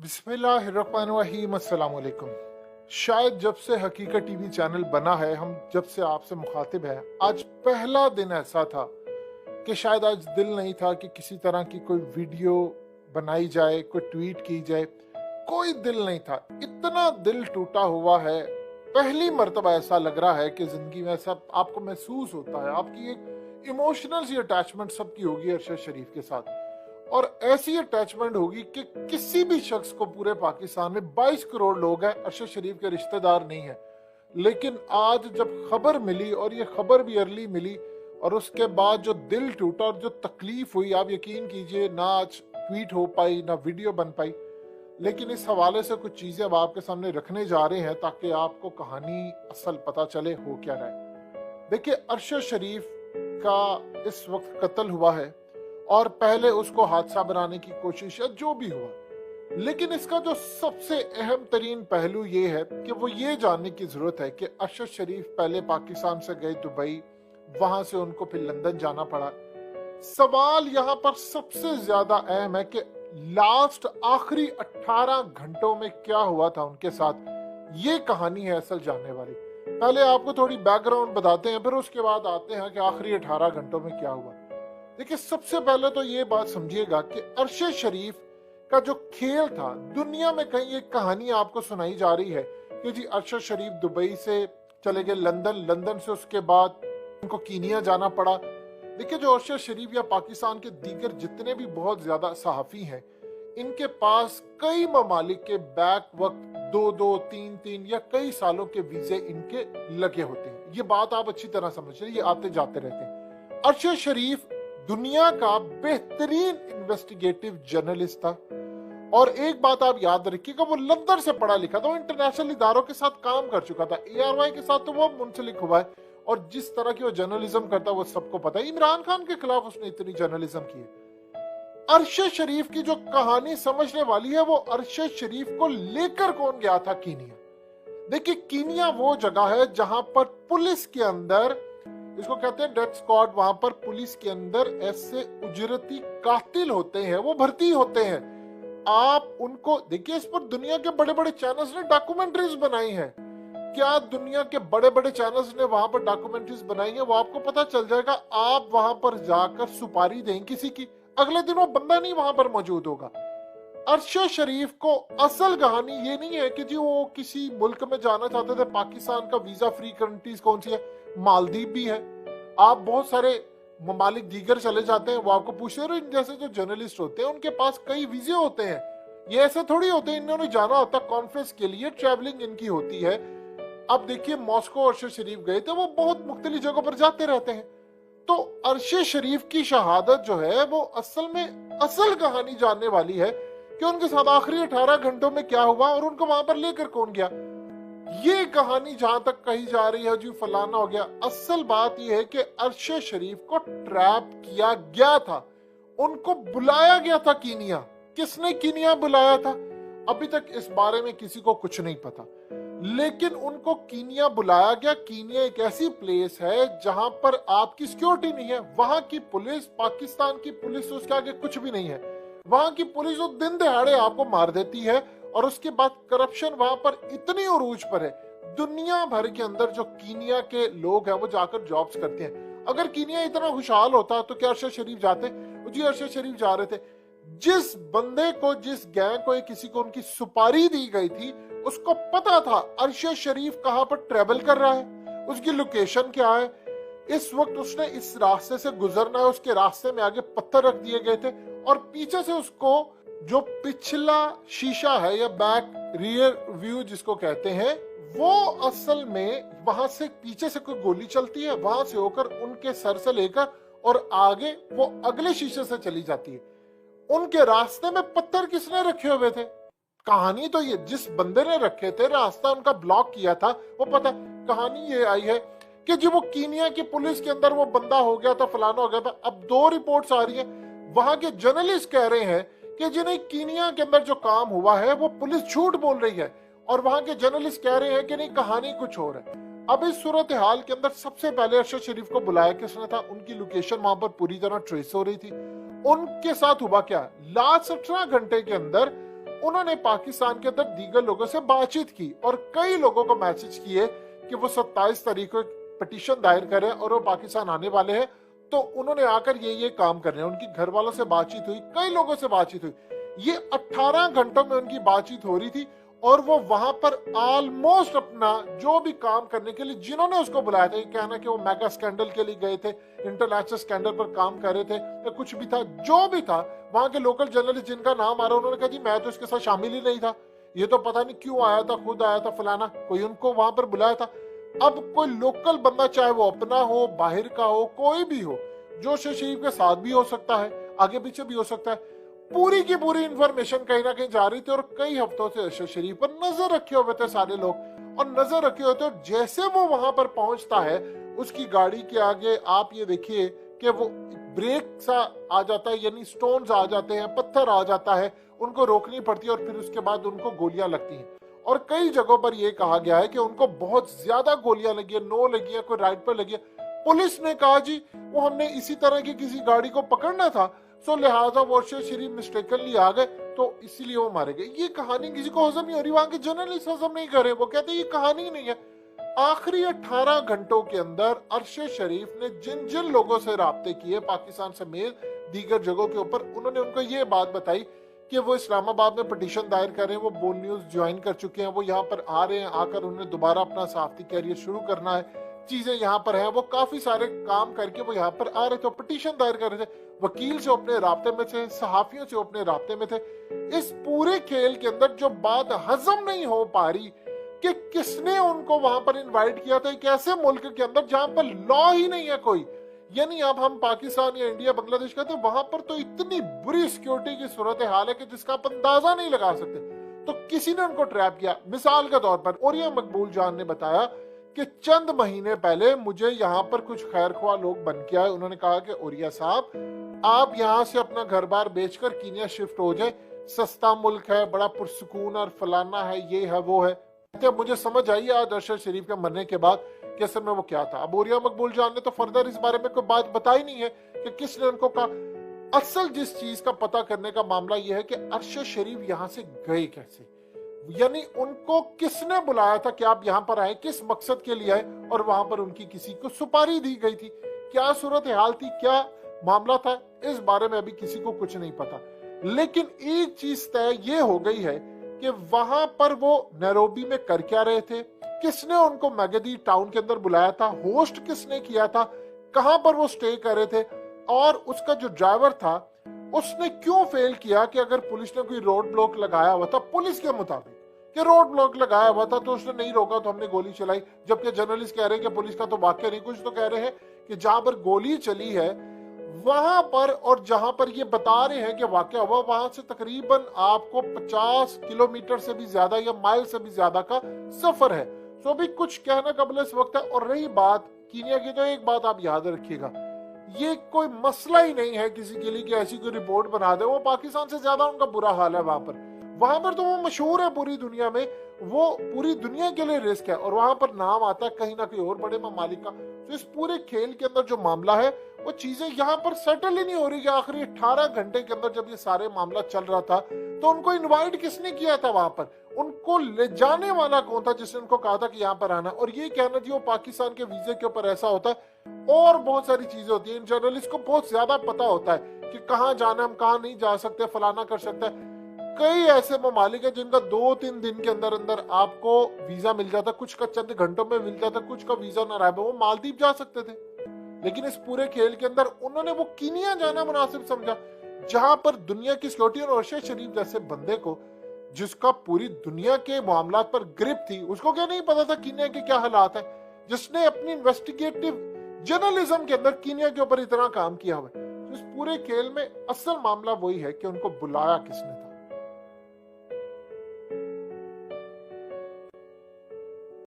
बिस्मिल्लाहिर्रहमानिर्रहीम, अस्सलाम वालेकुम। शायद जब से हकीकत टीवी चैनल बना है, हम जब से आपसे मुखातिब हैं, आज पहला दिन ऐसा था कि शायद आज दिल नहीं था कि किसी तरह की कोई वीडियो बनाई जाए, कोई ट्वीट की जाए। कोई दिल नहीं था। इतना दिल टूटा हुआ है। पहली मर्तबा ऐसा लग रहा है कि जिंदगी में ऐसा आपको महसूस होता है, आपकी एक इमोशनल सी अटैचमेंट सबकी होगी अरशद शरीफ के साथ। और ऐसी अटैचमेंट होगी कि किसी भी शख्स को पूरे पाकिस्तान में 22 करोड़ लोग हैं, अरशद शरीफ के रिश्तेदार नहीं है। लेकिन आज जब खबर मिली, और ये खबर भी अर्ली मिली, और उसके बाद जो दिल टूटा और जो तकलीफ हुई, आप यकीन कीजिए, ना आज ट्वीट हो पाई ना वीडियो बन पाई। लेकिन इस हवाले से कुछ चीजें अब आपके सामने रखने जा रहे हैं ताकि आपको कहानी असल पता चले हो क्या रहा है। देखिए, अरशद शरीफ का इस वक्त कत्ल हुआ है और पहले उसको हादसा बनाने की कोशिश या जो भी हुआ, लेकिन इसका जो सबसे अहम तरीन पहलू ये है कि वो ये जानने की जरूरत है कि अरशद शरीफ पहले पाकिस्तान से गए दुबई, वहां से उनको फिर लंदन जाना पड़ा। सवाल यहाँ पर सबसे ज्यादा अहम है कि लास्ट आखिरी 18 घंटों में क्या हुआ था उनके साथ। ये कहानी है असल जानने वाली। पहले आपको थोड़ी बैकग्राउंड बताते हैं, फिर उसके बाद आते हैं कि आखिरी 18 घंटों में क्या हुआ। देखिए, सबसे पहले तो ये बात समझिएगा कि अरशद शरीफ का जो खेल था, दुनिया में कहीं एक कहानी आपको सुनाई जा रही है कि जी अरशद शरीफ दुबई से चले गए लंदन, लंदन से उसके बाद उनको कीनिया जाना पड़ा। देखिए, जो अरशद शरीफ या पाकिस्तान के दीगर जितने भी बहुत ज्यादा सहाफी हैं, इनके पास कई ममालिक के बैक वक्त 2-2, 3-3 या कई सालों के वीजे इनके लगे होते हैं। ये बात आप अच्छी तरह समझ रहे, ये आते जाते रहते हैं। अरशद शरीफ दुनिया का बेहतरीन इन्वेस्टिगेटिव जर्नलिस्ट था। और एक बात आप याद रखिएगा, वो लंदन से पढ़ा लिखा था, वो इंटरनेशनल इदारों के साथ काम कर चुका था। ARY के साथ तो वो मुंसलिक हुआ है, और जिस तरह की वो जर्नलिज्म करता है वो सबको पता है। इमरान खान के खिलाफ उसने इतनी जर्नलिज्म की है। अरशद शरीफ की जो कहानी समझने वाली है, वो अरशद शरीफ को लेकर कौन गया था कीनिया। देखिए, कीनिया वो जगह है जहां पर पुलिस के अंदर, इसको कहते हैं डेथ स्क्वाड, वहां पर पुलिस के अंदर ऐसे उजरती कातिल होते हैं, वो भर्ती होते हैं। आप उनको देखिए, इस पर दुनिया के बड़े बड़े चैनल्स ने डॉक्यूमेंट्रीज बनाई हैं। क्या दुनिया के बड़े बड़े चैनल्स ने वहां पर डॉक्यूमेंट्रीज बनाई है, वो आपको पता चल जाएगा। आप वहां पर जाकर सुपारी दें किसी की, अगले दिन वो बंदा नहीं वहां पर मौजूद होगा। अरशद शरीफ को असल कहानी ये नहीं है कि जी वो किसी मुल्क में जाना चाहते थे। पाकिस्तान का वीजा फ्री कंट्रीज कौन सी है? मालदीव भी है। आप बहुत सारे ममालिक दीगर चले जाते हैं, वो आपको पूछते हैं, जैसे जो जर्नलिस्ट होते हैं उनके पास कई वीजे होते हैं। ये ऐसे थोड़ी होते हैं, इन्होंने जाना होता कॉन्फ्रेंस के लिए, ट्रैवलिंग इनकी होती है। अब देखिए, मॉस्को अरशद शरीफ गए थे, वो बहुत मुख्तलिफ जगहों पर जाते रहते हैं। तो अरशद शरीफ की शहादत जो है, वो असल में असल कहानी जानने वाली है कि उनके साथ आखिरी 18 घंटों में क्या हुआ और उनको वहां पर लेकर कौन गया। ये कहानी जहां तक कही जा रही है जी फलाना हो गया, असल बात यह है कि अरशद शरीफ को ट्रैप किया गया था। उनको बुलाया गया था कीनिया। किसने कीनिया बुलाया था, अभी तक इस बारे में किसी को कुछ नहीं पता, लेकिन उनको कीनिया बुलाया गया। कीनिया एक ऐसी प्लेस है जहां पर आपकी सिक्योरिटी नहीं है। वहां की पुलिस, पाकिस्तान की पुलिस, उसके आगे कुछ भी नहीं है। वहां की पुलिस वो दिन दहाड़े आपको मार देती है, और उसके बाद करप्शन वहां पर इतनी उरूज पर है। दुनिया भर के अंदर जो कीनिया के लोग हैं वो जाकर जॉब्स करते हैं। अगर कीनिया इतना खुशहाल होता तो क्या अरशद शरीफ जाते? जी अरशद शरीफ जा रहे थे। जिस बंदे को, जिस गैंग को, किसी को उनकी सुपारी दी गई थी, उसको पता था अरशद शरीफ कहां पर ट्रेवल कर रहा है, उसकी लोकेशन क्या है, इस वक्त उसने इस रास्ते से गुजरना है। उसके रास्ते में आगे पत्थर रख दिए गए थे, और पीछे से उसको जो पिछला शीशा है या बैक रियर व्यू जिसको कहते हैं, वो असल में वहां से पीछे से कोई गोली चलती है, वहां से होकर उनके सर से लेकर और आगे वो अगले शीशे से चली जाती है। उनके रास्ते में पत्थर किसने रखे हुए थे? कहानी तो ये, जिस बंदे ने रखे थे, रास्ता उनका ब्लॉक किया था, वो पता। कहानी ये आई है कि जी वो कीनिया की पुलिस के अंदर वो बंदा हो गया था, फलाना हो गया था। अब 2 रिपोर्ट्स आ रही हैं। वहां के जर्नलिस्ट कह रहे हैं कि जिन्हें कीनिया के अंदर जो काम हुआ है वो पुलिस झूठ बोल रही है, और वहां के जर्नलिस्ट कह रहे हैं कि नहीं, कहानी कुछ और है। अब इस सूरत हाल के अंदर सबसे पहले अरशद शरीफ को बुलाया किसने था? उनकी लोकेशन वहां पर पूरी तरह ट्रेस हो रही थी। उनके साथ हुआ क्या? लास्ट 18 घंटे के अंदर उन्होंने पाकिस्तान के अंदर दीगर लोगों से बातचीत की और कई लोगों को मैसेज किए कि वो 27 तारीख को पिटीशन दायर करें और वो पाकिस्तान आने वाले हैं, तो उन्होंने आकर ये काम कर रहे हैं। उनकी घर वालों से बातचीत हुई, कई लोगों से बातचीत हुई, ये 18 घंटों में उनकी बातचीत हो रही थी और वो वहां पर ऑलमोस्ट अपना जो भी काम करने के लिए जिन्होंने उसको बुलाया था, ये कहना कि वो मेगा स्कैंडल के लिए गए थे, इंटरनेशनल स्कैंडल पर काम कर रहे थे या कुछ भी था, जो भी था, वहां के लोकल जर्नलिस्ट जिनका नाम आ रहा, उन्होंने कहा जी मैं तो इसके साथ शामिल ही नहीं था, ये तो पता नहीं क्यों आया था, खुद आया था फलाना, कोई उनको वहां पर बुलाया था। अब कोई लोकल बंदा, चाहे वो अपना हो, बाहर का हो, कोई भी हो, जो शरीफ के साथ भी हो सकता है, आगे पीछे भी हो सकता है, पूरी की पूरी इंफॉर्मेशन कहीं ना कहीं जा रही थी और कई हफ्तों से अरशद शरीफ पर नजर रखे हुए थे सारे लोग और नजर रखे हुए थे। और जैसे वो वहां पर पहुंचता है, उसकी गाड़ी के आगे आप ये देखिए कि वो ब्रेक सा आ जाता है, यानी स्टोन्स आ जाते हैं, पत्थर आ जाता है, उनको रोकनी पड़ती है और फिर उसके बाद उनको गोलियां लगती हैं। और कई जगहों पर यह कहा गया है कि उनको बहुत ज्यादा गोलियां लगी है, 9 लगी है, कोई राइट पर लगी है। पुलिस ने कहा जी वो हमने इसी तरह की किसी गाड़ी को पकड़ना था, सो लिहाजा वो अरशद शरीफ मिस्टेकनली आ गए तो इसीलिए वो मारे गए। ये कहानी किसी को हजम नहीं हो रही, वहां के जर्नलिस्ट हजम नहीं कर रहे, वो कहते ये कहानी नहीं है। आखिरी 18 घंटों के अंदर अरशद शरीफ ने जिन जिन लोगों से राब्ते किए पाकिस्तान समेत दीगर जगहों के ऊपर, उन्होंने उनको ये बात बताई कि वो इस्लामाबाद में पिटीशन दायर कर रहे हैं, वो बोल न्यूज ज्वाइन कर चुके हैं, वो यहाँ पर आ रहे हैं, आकर उन्हें दोबारा अपना सहाफती कैरियर शुरू करना है, चीजें यहाँ पर हैं, वो काफी सारे काम करके वो यहाँ पर आ रहे थे, पिटीशन दायर कर रहे थे, वकील से अपने राब्ते में थे, सहाफियों से अपने राब्ते में थे। इस पूरे खेल के अंदर जो बात हजम नहीं हो पा रही कि किसने उनको वहां पर इनवाइट किया था, एक ऐसे मुल्क के अंदर जहां पर लॉ ही नहीं है कोई, यानी अब हम पाकिस्तान या इंडिया बांग्लादेश कहते हैं, वहां पर तो इतनी बुरी सिक्योरिटी की सूरत हाल है कि जिसका आप अंदाजा नहीं लगा सकते। तो किसी ने उनको ट्रैप किया। मिसाल के तौर पर ओरिया मकबूल जान ने बताया कि चंद महीने पहले मुझे यहाँ पर कुछ खैरख्वाह लोग बन के आए, उन्होंने कहा कि ओरिया साहब आप यहाँ से अपना घर बार बेचकर कीनिया शिफ्ट हो जाए, सस्ता मुल्क है, बड़ा पुरसुकून और फलाना है, ये है वो है। मुझे समझ आई आज अरशद शरीफ के मरने के बाद कि असल में वो क्या था। अब ओरिया मकबूल जान ने तो फर्दर इस बारे में कोई बात बताई नहीं है कि किसने उनको कहा। असल जिस चीज का पता करने का मामला यह है कि अरशद शरीफ यहाँ से गए कैसे, यानी उनको किसने बुलाया था कि आप यहाँ पर आए, किस मकसद के लिए आए, और वहां पर उनकी किसी को सुपारी दी गई थी, क्या सूरत हाल थी, क्या मामला था, इस बारे में अभी किसी को कुछ नहीं पता। लेकिन एक चीज तय ये हो गई है कि वहां पर वो नैरोबी में कर क्या रहे थे, किसने उनको मैगदी टाउन के अंदर बुलाया था, होस्ट किसने किया था, कहां पर वो स्टे कर रहे थे, और उसका जो ड्राइवर था उसने क्यों फेल किया कि अगर पुलिस ने कोई रोड ब्लॉक लगाया हुआ था, पुलिस के मुताबिक कि रोड ब्लॉक लगाया हुआ था तो उसने नहीं रोका तो हमने गोली चलाई, जबकि जर्नलिस्ट कह रहे हैं कि पुलिस का तो वाकया नहीं, कुछ तो कह रहे हैं कि जहां पर गोली चली है वहां पर, और जहां पर ये बता रहे हैं कि वाकया हुआ, वहां से तकरीबन आपको 50 किलोमीटर से भी ज्यादा या माइल से भी ज्यादा का सफर है। तो भी कुछ कहना कबल इस वक्त है। और रही बात कीनिया की, तो एक बात आप याद रखिएगा, ये कोई मसला ही नहीं है किसी के लिए कि ऐसी कोई रिपोर्ट बना दे, वो पाकिस्तान से ज्यादा उनका बुरा हाल है वहां पर तो वो मशहूर है पूरी दुनिया में, वो पूरी दुनिया के लिए रिस्क है और वहां पर नाम आता है कहीं ना कहीं और बड़े ममालिक का। तो इस पूरे खेल के अंदर जो मामला है वो चीजें यहाँ पर सेटल ही नहीं हो रही कि आखिरी 18 घंटे के अंदर जब ये सारे मामला चल रहा था तो उनको इनवाइट किसने किया था वहां पर, उनको ले जाने वाला कौन था जिसने उनको कहा था कि यहाँ पर आना। और ये कहना जी वो पाकिस्तान के वीजे के ऊपर ऐसा होता है और बहुत सारी चीजें होती है, इन जर्नलिस्ट को बहुत ज्यादा पता होता है कि कहाँ जाना, हम कहाँ नहीं जा सकते, फलाना कर सकता है। कई ऐसे ममालिक है जिनका 2-3 दिन के अंदर अंदर आपको वीजा मिल जाता, कुछ का चंद घंटों में मिल जाता, कुछ का वीजा ना रहा, वो मालदीव जा सकते थे। लेकिन इस पूरे खेल के अंदर उन्होंने वो कीनिया जाना मुनासिब समझा, जहां पर दुनिया की सिक्योरिटी, और अरशद शरीफ जैसे बंदे को जिसका पूरी दुनिया के मामला पर ग्रिप थी, उसको क्या नहीं पता था कीनिया के क्या हालात है, जिसने अपनी इन्वेस्टिगेटिव जर्नलिज्म के अंदर कीनिया के ऊपर इतना काम किया हुआ है। इस पूरे खेल में असल मामला वही है कि उनको बुलाया किसने था।